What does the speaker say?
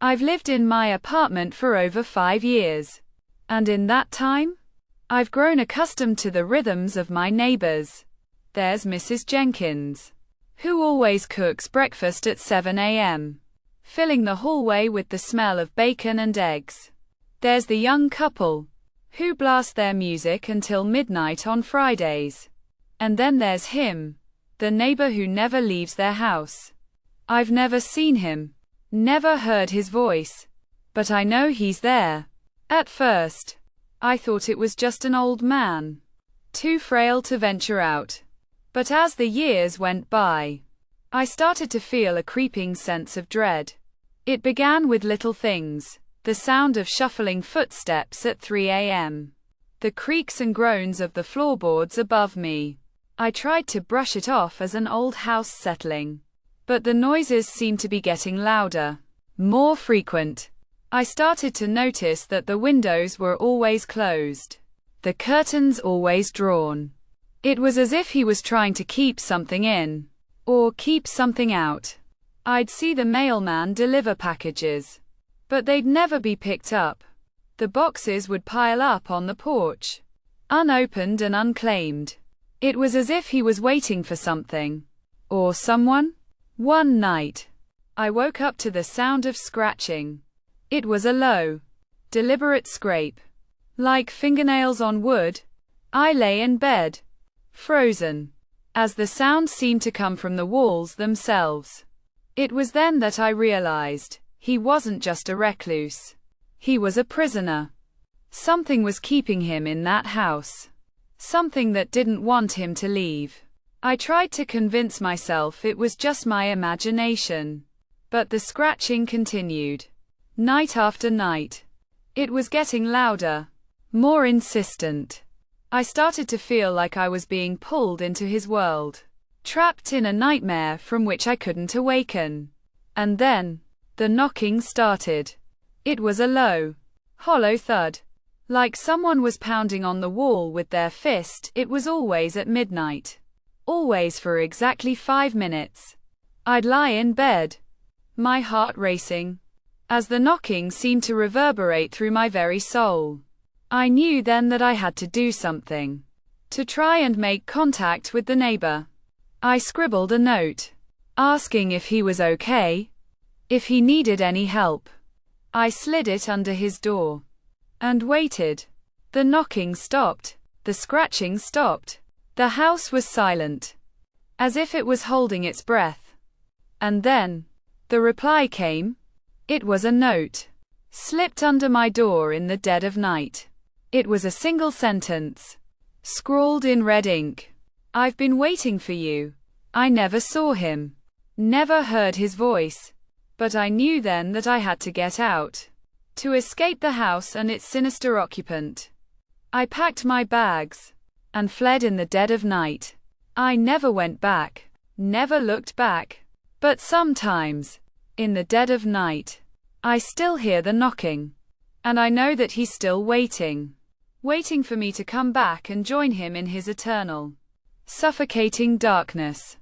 I've lived in my apartment for over 5 years. And in that time, I've grown accustomed to the rhythms of my neighbors. There's Mrs. Jenkins, who always cooks breakfast at 7 a.m., filling the hallway with the smell of bacon and eggs. There's the young couple, who blast their music until midnight on Fridays. And then there's him, the neighbor who never leaves their house. I've never seen him, never heard his voice, but I know he's there. At first, I thought it was just an old man, too frail to venture out. But as the years went by, I started to feel a creeping sense of dread. It began with little things: the sound of shuffling footsteps at 3 a.m., the creaks and groans of the floorboards above me. I tried to brush it off as an old house settling, but the noises seemed to be getting louder, more frequent. I started to notice that the windows were always closed, the curtains always drawn. It was as if he was trying to keep something in, or keep something out. I'd see the mailman deliver packages, but they'd never be picked up. The boxes would pile up on the porch, unopened and unclaimed. It was as if he was waiting for something, or someone. One night, I woke up to the sound of scratching. It was a low, deliberate scrape, like fingernails on wood. I lay in bed, frozen, as the sound seemed to come from the walls themselves. It was then that I realized he wasn't just a recluse. He was a prisoner. Something was keeping him in that house. Something that didn't want him to leave. I tried to convince myself it was just my imagination. But the scratching continued. Night after night. It was getting louder, more insistent. I started to feel like I was being pulled into his world, trapped in a nightmare from which I couldn't awaken. And then, the knocking started. It was a low, hollow thud, like someone was pounding on the wall with their fist. It was always at midnight. Always for exactly 5 minutes. I'd lie in bed, my heart racing, as the knocking seemed to reverberate through my very soul. I knew then that I had to do something, to try and make contact with the neighbor. I scribbled a note, asking if he was okay, if he needed any help. I slid it under his door, and waited. The knocking stopped, the scratching stopped. The house was silent, as if it was holding its breath. And then, the reply came. It was a note, slipped under my door in the dead of night. It was a single sentence, scrawled in red ink. I've been waiting for you. I never saw him, never heard his voice, but I knew then that I had to get out, to escape the house and its sinister occupant. I packed my bags and fled in the dead of night. I never went back, never looked back. But sometimes, in the dead of night, I still hear the knocking. And I know that he's still waiting. Waiting for me to come back and join him in his eternal, suffocating darkness.